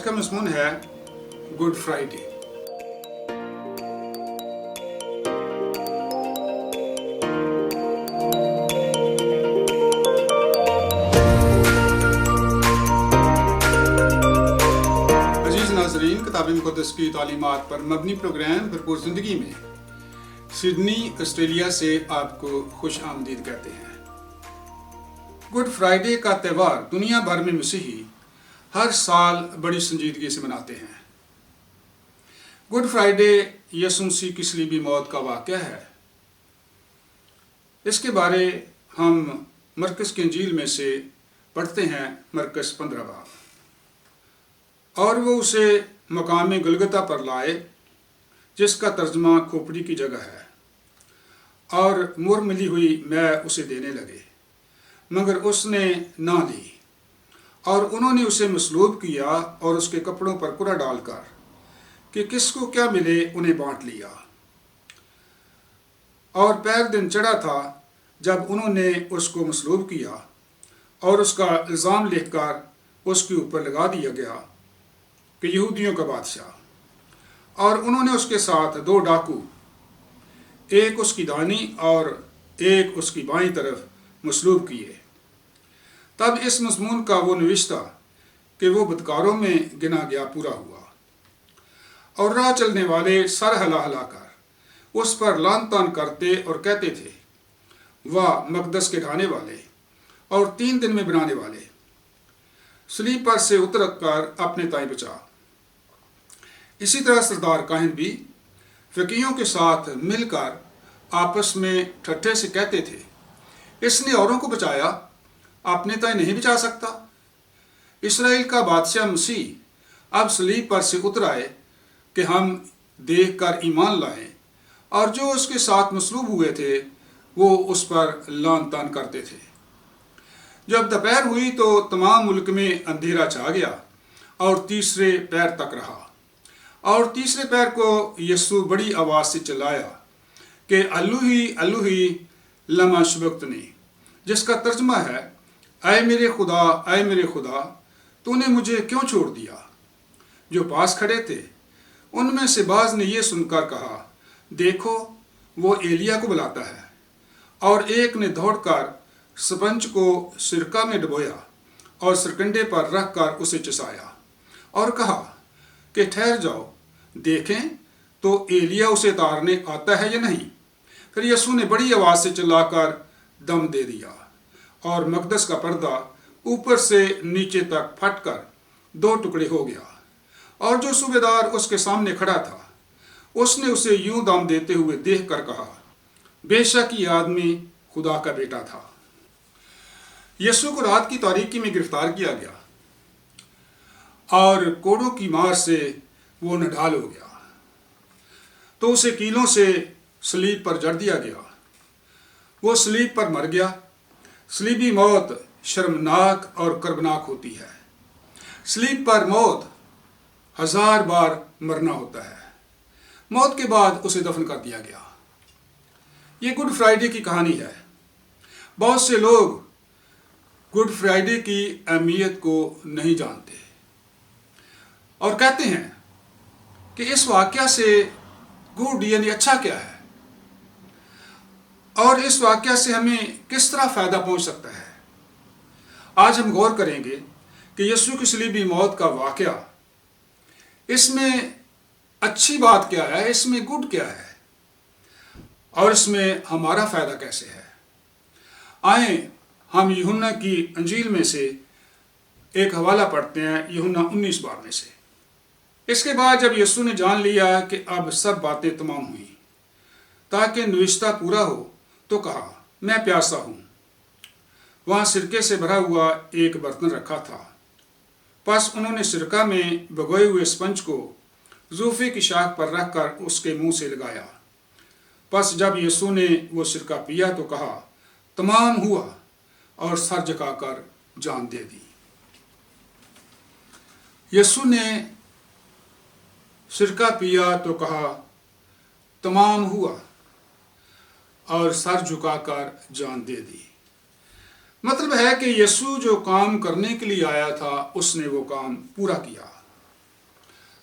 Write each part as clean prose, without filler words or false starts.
کا مضمون ہے گڈ فرائیڈے۔ عزیز ناظرین، کتاب مقدس کی تعلیمات پر مبنی پروگرام بھرپور زندگی میں سڈنی آسٹریلیا سے آپ کو خوش آمدید کہتے ہیں۔ گڈ فرائیڈے کا تہوار دنیا بھر میں مسیحی ہر سال بڑی سنجیدگی سے مناتے ہیں۔ گڈ فرائیڈے یسوع مسیح کی صلیبی موت کا واقعہ ہے۔ اس کے بارے ہم مرکز کی انجیل میں سے پڑھتے ہیں، مرکز 15 باب۔ اور وہ اسے مقام گلگتہ پر لائے، جس کا ترجمہ کھوپڑی کی جگہ ہے، اور مر ملی ہوئی میں اسے دینے لگے، مگر اس نے نہ لی۔ اور انہوں نے اسے مصلوب کیا اور اس کے کپڑوں پر کرہ ڈال کر کہ کس کو کیا ملے انہیں بانٹ لیا۔ اور پیر دن چڑھا تھا جب انہوں نے اس کو مصلوب کیا، اور اس کا الزام لکھ کر اس کے اوپر لگا دیا گیا کہ یہودیوں کا بادشاہ۔ اور انہوں نے اس کے ساتھ 2 ڈاکو، ایک اس کی دائیں اور ایک اس کی بائیں طرف مصلوب کیے۔ تب اس مضمون کا وہ نوشتہ کہ وہ بدکاروں میں گنا گیا پورا ہوا، اور راہ چلنے والے سر ہلا ہلا کر اس پر لعن طعن کرتے اور کہتے تھے، واہ مقدس کے ڈھانے والے اور 3 دن میں بنانے والے، صلیب پر سے اتر کر اپنے تائیں بچا۔ اسی طرح سردار کاہن بھی فقیہوں کے ساتھ مل کر آپس میں ٹھٹھے سے کہتے تھے، اس نے اوروں کو بچایا، اپنے تائیں نہیں بچا سکتا۔ اسرائیل کا بادشاہ مسیح اب صلیب پر سے اتر آئے کہ ہم دیکھ کر ایمان لائیں، اور جو اس کے ساتھ مصلوب ہوئے تھے وہ اس پر لعن طعن کرتے تھے۔ جب دوپہر ہوئی تو تمام ملک میں اندھیرا چھا گیا، اور تیسرے پہر تک رہا۔ اور تیسرے پہر کو یسوع بڑی آواز سے چلایا کہ الوہی لما شبقتنی، جس کا ترجمہ ہے، اے میرے خدا تو نے مجھے کیوں چھوڑ دیا۔ جو پاس کھڑے تھے ان میں سے بعض نے یہ سن کر کہا، دیکھو وہ ایلیا کو بلاتا ہے۔ اور ایک نے دوڑ کر سپنج کو سرکہ میں ڈبویا اور سرکنڈے پر رکھ کر اسے چسایا، اور کہا کہ ٹھہر جاؤ، دیکھیں تو ایلیا اسے اتارنے آتا ہے یا نہیں۔ پھر یسوع نے بڑی آواز سے چلا کر دم دے دیا، اور مقدس کا پردہ اوپر سے نیچے تک پھٹ کر 2 ٹکڑے ہو گیا۔ اور جو صوبیدار اس کے سامنے کھڑا تھا، اس نے اسے یوں دم دیتے ہوئے دیکھ کر کہا، بے شک یہ آدمی خدا کا بیٹا تھا۔ یسوع کو رات کی تاریکی میں گرفتار کیا گیا، اور کوڑوں کی مار سے وہ نڈھال ہو گیا، تو اسے کیلوں سے صلیب پر جڑ دیا گیا۔ وہ صلیب پر مر گیا۔ صلیبی موت شرمناک اور کربناک ہوتی ہے۔ صلیب پر موت 1000 بار مرنا ہوتا ہے۔ موت کے بعد اسے دفن کر دیا گیا۔ یہ گڈ فرائیڈے کی کہانی ہے۔ بہت سے لوگ گڈ فرائیڈے کی اہمیت کو نہیں جانتے، اور کہتے ہیں کہ اس واقعہ سے گڈ یعنی اچھا کیا ہے، اور اس واقعہ سے ہمیں کس طرح فائدہ پہنچ سکتا ہے۔ آج ہم غور کریں گے کہ یسوع کی صلیبی موت کا واقعہ، اس میں اچھی بات کیا ہے، اس میں گڈ کیا ہے، اور اس میں ہمارا فائدہ کیسے ہے۔ آئیں ہم یوحنا کی انجیل میں سے ایک حوالہ پڑھتے ہیں، یوحنا 19 باب میں سے۔ اس کے بعد جب یسوع نے جان لیا کہ اب سب باتیں تمام ہوئیں، تاکہ نوشتہ پورا ہو، تو کہا، میں پیاسا ہوں۔ وہاں سرکے سے بھرا ہوا ایک برتن رکھا تھا۔ پس انہوں نے سرکہ میں بھگوئے ہوئے اسپنج کو زوفے کی شاخ پر رکھ کر اس کے منہ سے لگایا۔ پس جب یسوع نے وہ سرکہ پیا تو کہا، تمام ہوا، اور سر جھکا کر جان دے دی۔ یسوع نے سرکہ پیا تو کہا، تمام ہوا، اور سر جھکا کر جان دے دی۔ مطلب ہے کہ یسوع جو کام کرنے کے لیے آیا تھا، اس نے وہ کام پورا کیا۔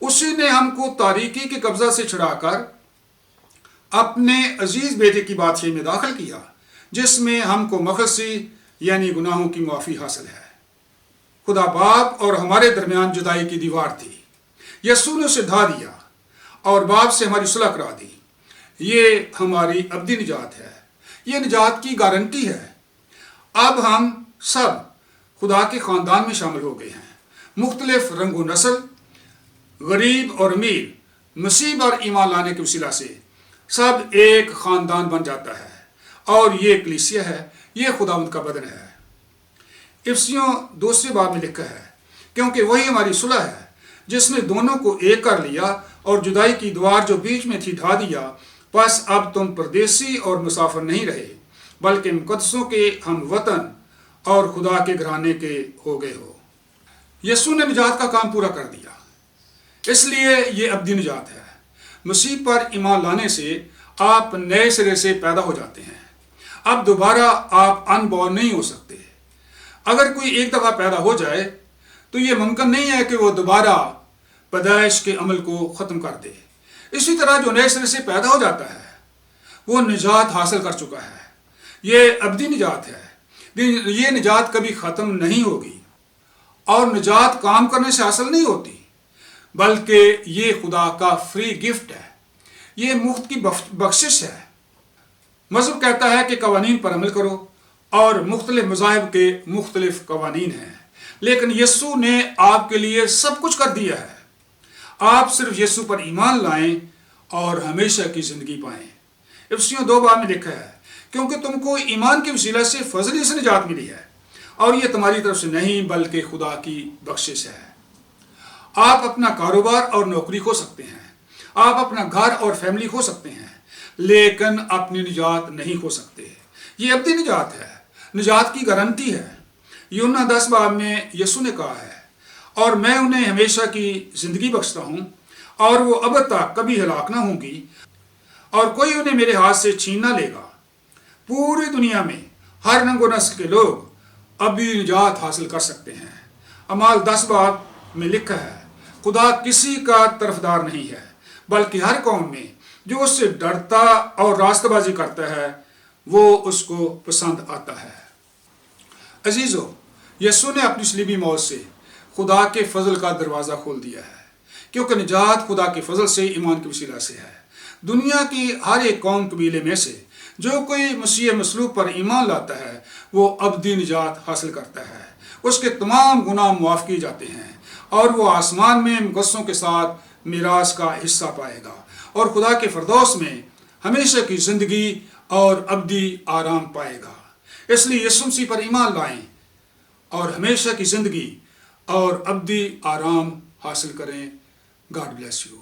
اسی نے ہم کو تاریکی کے قبضہ سے چھڑا کر اپنے عزیز بیٹے کی بادشاہی میں داخل کیا، جس میں ہم کو مخلصی یعنی گناہوں کی معافی حاصل ہے۔ خدا باپ اور ہمارے درمیان جدائی کی دیوار تھی، یسوع نے اسے ڈھا دیا اور باپ سے ہماری صلح کرا دی۔ یہ ہماری ابدی نجات ہے، یہ نجات کی گارنٹی ہے۔ اب ہم سب خدا کے خاندان میں شامل ہو گئے ہیں۔ مختلف رنگ و نسل، غریب اور امیر، مسیح اور ایمان لانے کے وسیلہ سے سب ایک خاندان بن جاتا ہے، اور یہ کلیسیا ہے، یہ خداوند کا بدن ہے۔ افسیوں 2 باب میں لکھا ہے، کیونکہ وہی ہماری صلح ہے، جس نے دونوں کو ایک کر لیا اور جدائی کی دیوار جو بیچ میں تھی ڈھا دیا۔ پس اب تم پردیسی اور مسافر نہیں رہے، بلکہ مقدسوں کے ہم وطن اور خدا کے گھرانے کے ہو گئے ہو۔ یسوع نے نجات کا کام پورا کر دیا، اس لیے یہ ابدی نجات ہے۔ مسیح پر ایمان لانے سے آپ نئے سرے سے پیدا ہو جاتے ہیں۔ اب دوبارہ آپ ان بورن نہیں ہو سکتے۔ اگر کوئی ایک دفعہ پیدا ہو جائے تو یہ ممکن نہیں ہے کہ وہ دوبارہ پیدائش کے عمل کو ختم کر دے۔ اسی طرح جو نئے سرے سے پیدا ہو جاتا ہے وہ نجات حاصل کر چکا ہے۔ یہ ابدی نجات ہے، یہ نجات کبھی ختم نہیں ہوگی، اور نجات کام کرنے سے حاصل نہیں ہوتی، بلکہ یہ خدا کا فری گفٹ ہے، یہ مفت کی بخشش ہے۔ مذہب کہتا ہے کہ قوانین پر عمل کرو، اور مختلف مذاہب کے مختلف قوانین ہیں، لیکن یسوع نے آپ کے لیے سب کچھ کر دیا ہے۔ آپ صرف یسوع پر ایمان لائیں اور ہمیشہ کی زندگی پائیں۔ افسیوں 2 باب میں لکھا ہے، کیونکہ تم کو ایمان کے وسیلہ سے فضل سے نجات ملی ہے، اور یہ تمہاری طرف سے نہیں بلکہ خدا کی بخشش ہے۔ آپ اپنا کاروبار اور نوکری کھو سکتے ہیں، آپ اپنا گھر اور فیملی کھو سکتے ہیں، لیکن اپنی نجات نہیں کھو سکتے۔ یہ ابدی نجات ہے، نجات کی گارنٹی ہے۔ یوحنا 10 باب میں یسوع نے کہا ہے، اور میں انہیں ہمیشہ کی زندگی بخشتا ہوں، اور وہ اب تک کبھی ہلاک نہ ہوں گی، اور کوئی انہیں میرے ہاتھ سے چھین نہ لے گا۔ پوری دنیا میں ہر رنگ و نسل کے لوگ ابدی نجات حاصل کر سکتے ہیں۔ اعمال 10 باب میں لکھا ہے، خدا کسی کا طرفدار نہیں ہے، بلکہ ہر قوم میں جو اس سے ڈرتا اور راستہ بازی کرتا ہے وہ اس کو پسند آتا ہے۔ عزیزو، یسوع نے اپنی صلیبی موت سے خدا کے فضل کا دروازہ کھول دیا ہے، کیونکہ نجات خدا کے فضل سے ایمان کے وسیلہ سے ہے۔ دنیا کی ہر ایک قوم قبیلے میں سے جو کوئی مسیح مصلوب پر ایمان لاتا ہے وہ ابدی نجات حاصل کرتا ہے، اس کے تمام گناہ معاف کیے جاتے ہیں، اور وہ آسمان میں مقدسوں کے ساتھ میراث کا حصہ پائے گا، اور خدا کے فردوس میں ہمیشہ کی زندگی اور ابدی آرام پائے گا۔ اس لیے یسوع مسیح پر ایمان لائیں اور ہمیشہ کی زندگی اور ابدی آرام حاصل کریں۔ God bless you.